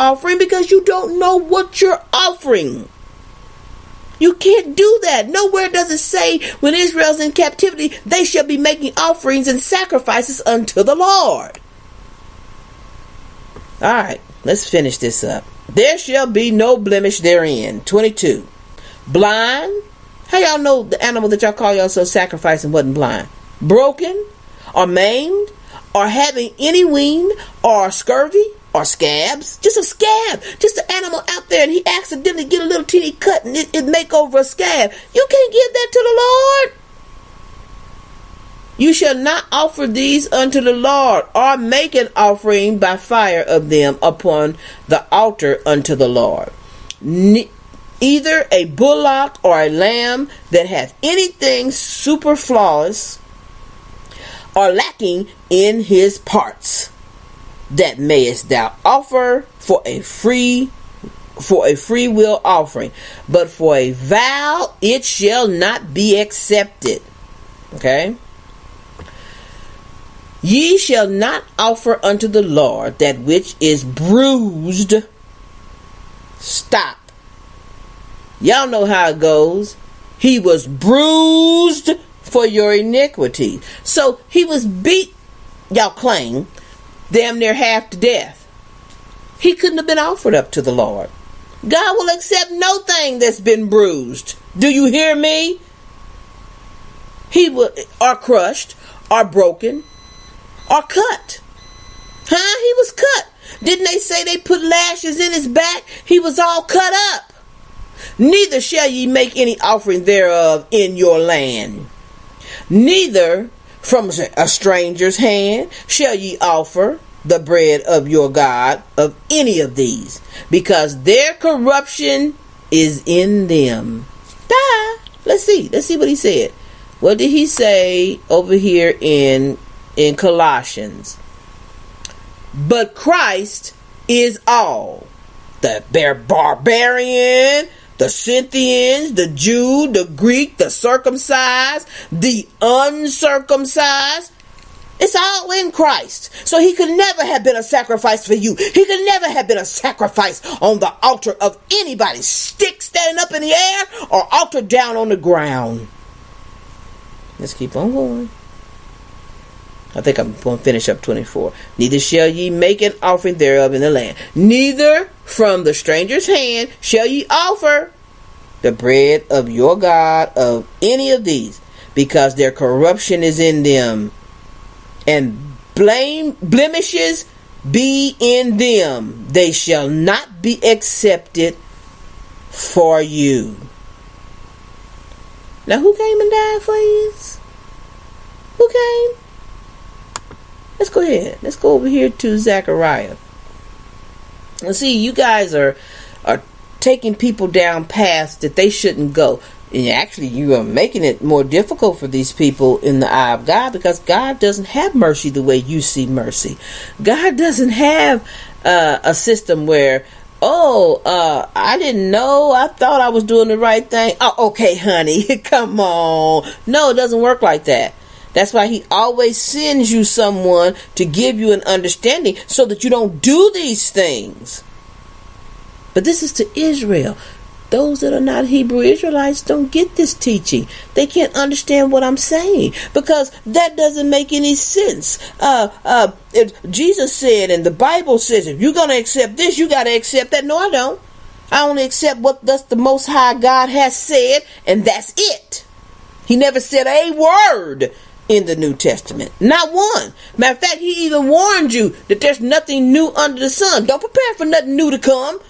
offering because you don't know what you're offering. You can't do that. Nowhere does it say when Israel's in captivity, they shall be making offerings and sacrifices unto the Lord. All right, let's finish this up. There shall be no blemish therein. 22. Blind. How y'all know the animal that y'all call yourself sacrificing wasn't blind? Broken or maimed or having any wean or scurvy or scabs. Just a scab. Just an animal out there and he accidentally get a little teeny cut and it make over a scab. You can't give that to the Lord. You shall not offer these unto the Lord, or make an offering by fire of them upon the altar unto the Lord. Either a bullock or a lamb that hath anything superfluous or lacking in his parts, that mayest thou offer for a free will offering, but for a vow it shall not be accepted. Okay. Ye shall not offer unto the Lord that which is bruised. Stop. Y'all know how it goes. He was bruised for your iniquity. So he was beat, y'all claim, damn near half to death. He couldn't have been offered up to the Lord. God will accept no thing that's been bruised. Do you hear me? He will, or crushed, or broken, or cut. He was cut. Didn't they say they put lashes in his back? He was all cut up. Neither shall ye make any offering thereof in your land. Neither from a stranger's hand shall ye offer the bread of your God of any of these, because their corruption is in them. Let's see what he said. What did he say over here in Colossians? But Christ is all. The barbarian, the Scythians, the Jew, the Greek, the circumcised, the uncircumcised. It's all in Christ. So he could never have been a sacrifice for you. He could never have been a sacrifice on the altar of anybody's stick standing up in the air or altar down on the ground. Let's keep on going. I think I'm going to finish up 24. Neither shall ye make an offering thereof in the land. Neither from the stranger's hand shall ye offer the bread of your God of any of these, because their corruption is in them, and blemishes be in them. They shall not be accepted for you. Now, who came and died for you? Who came? Let's go ahead. Let's go over here to Zechariah. And see, you guys are taking people down paths that they shouldn't go. And actually, you are making it more difficult for these people in the eye of God, because God doesn't have mercy the way you see mercy. God doesn't have a system where, I didn't know. I thought I was doing the right thing. Oh, okay, honey. Come on. No, it doesn't work like that. That's why he always sends you someone to give you an understanding so that you don't do these things. But this is to Israel. Those that are not Hebrew Israelites don't get this teaching. They can't understand what I'm saying, because that doesn't make any sense. Jesus said, and the Bible says, if you're going to accept this, you got to accept that. No, I don't. I only accept what thus the Most High God has said, and that's it. He never said a word in the New Testament. Not one. Matter of fact, he even warned you that there's nothing new under the sun. Don't prepare for nothing new to come.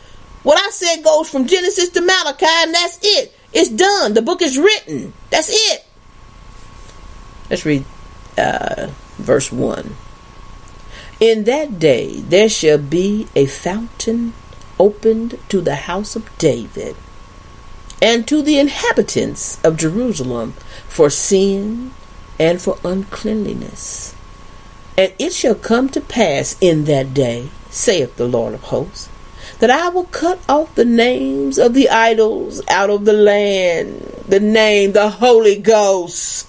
What I said goes from Genesis to Malachi, and that's it. It's done. The book is written. That's it. Let's read verse 1. In that day there shall be a fountain opened to the house of David and to the inhabitants of Jerusalem for sin and for uncleanliness. And it shall come to pass in that day, saith the Lord of hosts, that I will cut off the names of the idols out of the land. The name, the Holy Ghost,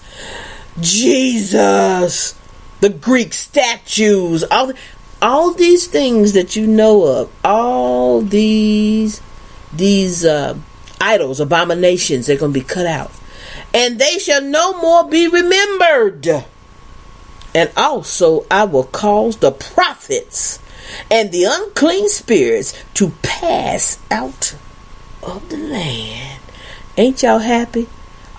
Jesus, the Greek statues, all these things that you know of, all these idols, abominations, they're going to be cut out. And they shall no more be remembered. And also I will cause the prophets and the unclean spirits to pass out of the land. Ain't y'all happy?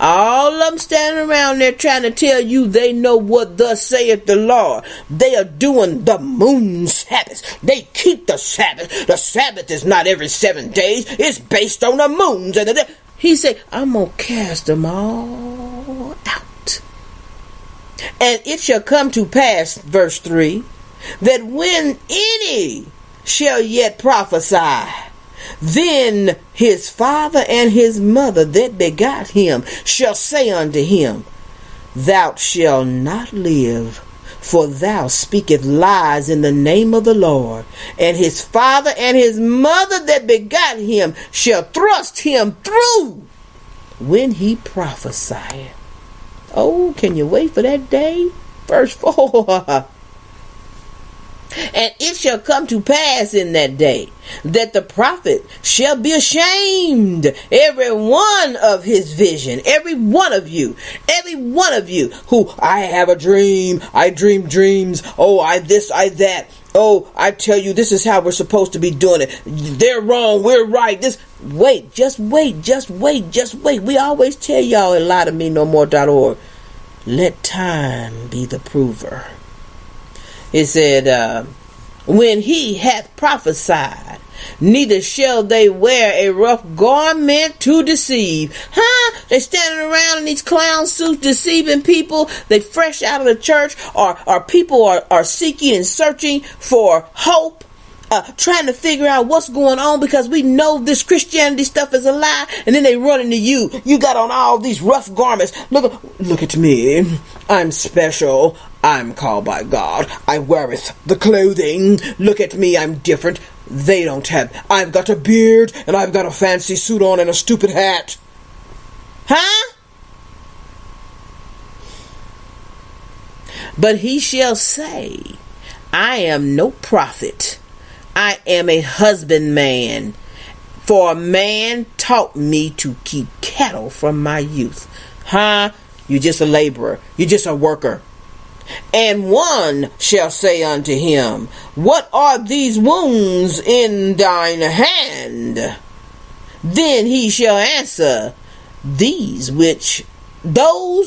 All of them standing around there trying to tell you they know what thus saith the Lord. They are doing the moon Sabbath. They keep the Sabbath. The Sabbath is not every 7 days. It's based on the moons. And he said, I'm going to cast them all out. And it shall come to pass, verse 3, that when any shall yet prophesy, then his father and his mother that begot him shall say unto him, Thou shalt not live, for thou speakest lies in the name of the Lord. And his father and his mother that begot him shall thrust him through when he prophesieth. Oh, can you wait for that day? Verse 4. And it shall come to pass in that day that the prophet shall be ashamed, every one of his vision, every one of you who, I have a dream, I dream dreams, oh, I this, I that, oh, I tell you, this is how we're supposed to be doing it. They're wrong, we're right. Just wait. We always tell y'all at lietomeno more.org, let time be the prover. It said, when he hath prophesied, neither shall they wear a rough garment to deceive. They standing around in these clown suits deceiving people. They fresh out of the church, or people are seeking and searching for hope. Trying to figure out what's going on because we know this Christianity stuff is a lie, and then they run into you. You got on all these rough garments. Look at me. I'm special. I'm called by God. I weareth the clothing. Look at me. I'm different. They don't have. I've got a beard, and I've got a fancy suit on and a stupid hat. But he shall say, I am no prophet. I am a husbandman, for a man taught me to keep cattle from my youth. You're just a laborer. You're just a worker. And one shall say unto him, What are these wounds in thine hand? Then he shall answer, Those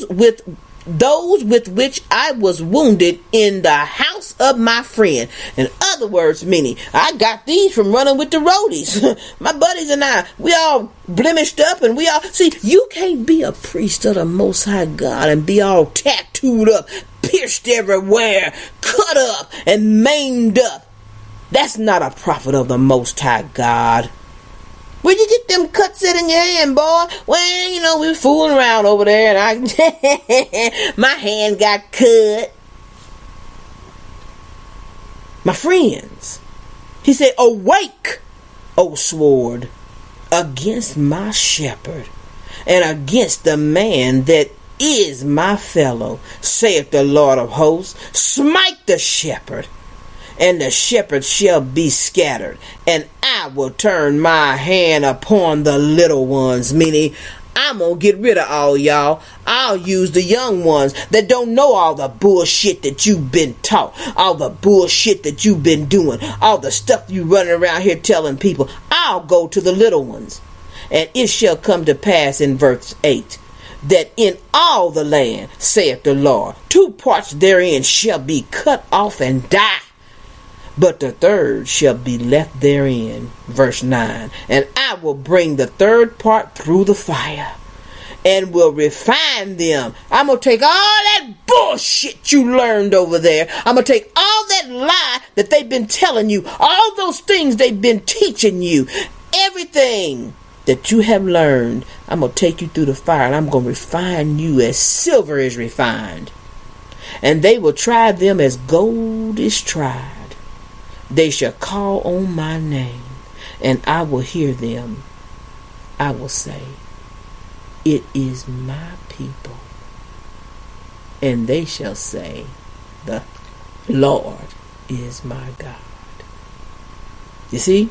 with which I was wounded in the house of my friend. In other words, meaning, I got these from running with the roadies. My buddies and I, we all blemished up, and we all, see, you can't be a priest of the Most High God and be all tattooed up, pierced everywhere, cut up, and maimed up. That's not a prophet of the Most High God. Where'd you get them cuts in your hand, boy? Well, we were fooling around over there, and my hand got cut. My friends, he said, Awake, O sword, against my shepherd, and against the man that is my fellow, saith the Lord of hosts. Smite the shepherd, and the shepherd shall be scattered, and I will turn my hand upon the little ones, meaning I'm gonna get rid of all y'all. I'll use the young ones that don't know all the bullshit that you've been taught, all the bullshit that you've been doing, all the stuff you running around here telling people. I'll go to the little ones. And it shall come to pass in verse 8, that in all the land, saith the Lord, 2 parts therein shall be cut off and die, but the third shall be left therein. Verse 9. And I will bring the third part through the fire, and will refine them. I'm going to take all that bullshit you learned over there. I'm going to take all that lie that they've been telling you, all those things they've been teaching you, everything that you have learned. I'm going to take you through the fire, and I'm going to refine you as silver is refined. And they will try them as gold is tried. They shall call on my name, and I will hear them. I will say, It is my people. And they shall say, The Lord is my God. You see?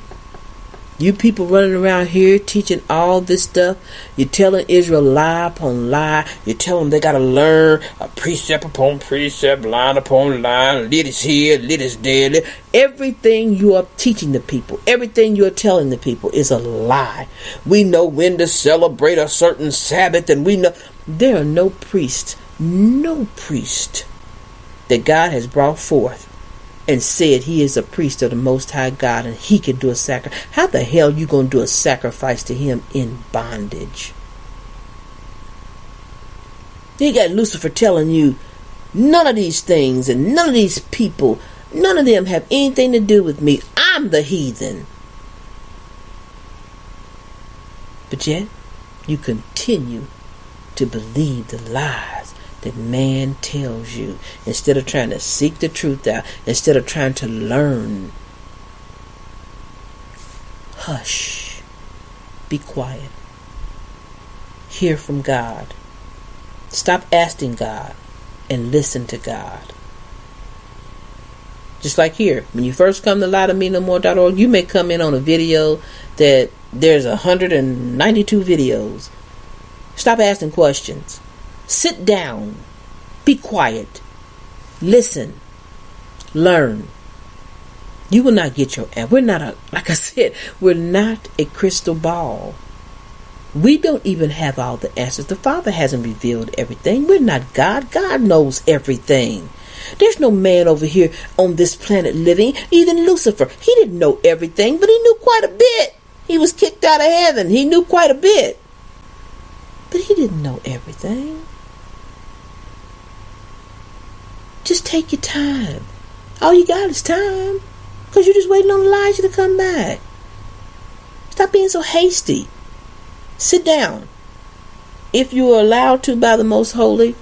You people running around here teaching all this stuff. You're telling Israel lie upon lie. You tell them they got to learn a precept upon precept, line upon line, lit is here, lit is there. Everything you are teaching the people, everything you are telling the people is a lie. We know when to celebrate a certain Sabbath, and we know there are no priest that God has brought forth and said he is a priest of the Most High God and he can do a sacrifice. How the hell you going to do a sacrifice to him in bondage? You got Lucifer telling you none of these things and none of these people, none of them have anything to do with me. I'm the heathen. But yet, you continue to believe the lies that man tells you, instead of trying to seek the truth out, instead of trying to learn. Hush. Be quiet. Hear from God. Stop asking God and listen to God. Just like here, when you first come to LieToMeNoMore.org, you may come in on a video that there's 192 videos. Stop asking questions. Sit down. Be quiet. Listen. Learn. You will not get your answer. Like I said, we're not a crystal ball. We don't even have all the answers. The Father hasn't revealed everything. We're not God. God knows everything. There's no man over here on this planet living. Even Lucifer, he didn't know everything, but he knew quite a bit. He was kicked out of heaven. He knew quite a bit. But he didn't know everything. Just take your time. All you got is time. Because you're just waiting on Elijah to come back. Stop being so hasty. Sit down. If you are allowed to by the Most Holy.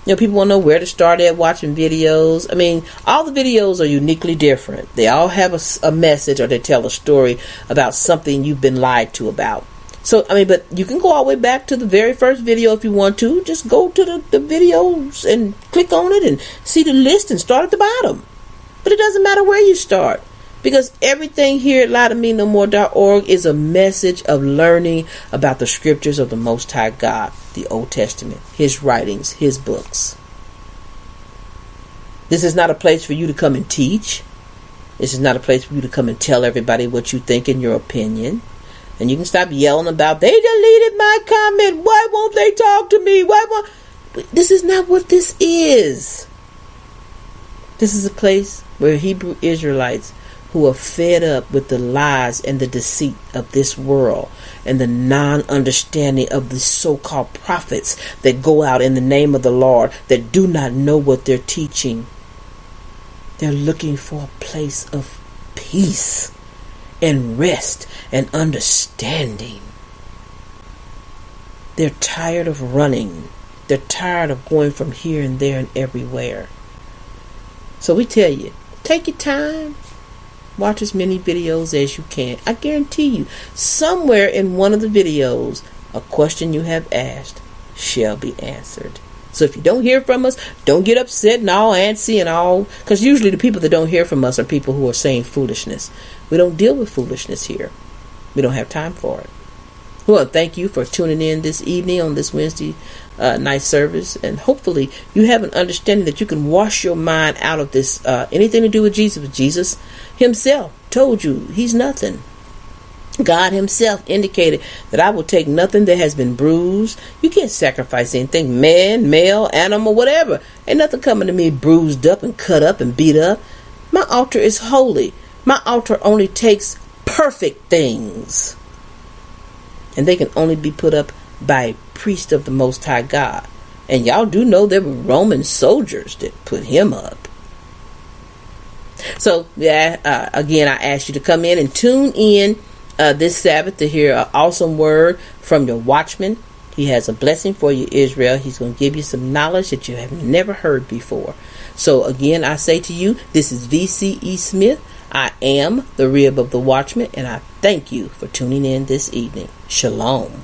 People want to know where to start at watching videos. I mean, all the videos are uniquely different. They all have a message, or they tell a story about something you've been lied to about. So, but you can go all the way back to the very first video if you want to. Just go to the videos and click on it and see the list and start at the bottom. But it doesn't matter where you start, because everything here at LieToMeNoMore.org is a message of learning about the scriptures of the Most High God, the Old Testament, His writings, His books. This is not a place for you to come and teach. This is not a place for you to come and tell everybody what you think and your opinion. And you can stop yelling about, they deleted my comment. Why won't they talk to me? This is not what this is. This is a place where Hebrew Israelites who are fed up with the lies and the deceit of this world and the non-understanding of the so-called prophets that go out in the name of the Lord that do not know what they're teaching. They're looking for a place of peace and rest and understanding. They're tired of running. They're tired of going from here and there and everywhere. So we tell you, take your time. Watch as many videos as you can. I guarantee you, somewhere in one of the videos, a question you have asked shall be answered. So if you don't hear from us, don't get upset and all antsy and all. Because usually the people that don't hear from us are people who are saying foolishness. We don't deal with foolishness here. We don't have time for it. Well, thank you for tuning in this evening on this Wednesday night service. And hopefully you have an understanding that you can wash your mind out of this, anything to do with Jesus. Jesus himself told you he's nothing. God himself indicated that I will take nothing that has been bruised. You can't sacrifice anything, man, male, animal, whatever. Ain't nothing coming to me bruised up and cut up and beat up. My altar is holy. My altar only takes perfect things. And they can only be put up by a priest of the Most High God. And y'all do know there were Roman soldiers that put him up. So, again, I ask you to come in and tune in this Sabbath to hear an awesome word from your watchman. He has a blessing for you, Israel. He's going to give you some knowledge that you have never heard before. So, again, I say to you, this is VCE Smith. I am the rib of the watchman, and I thank you for tuning in this evening. Shalom.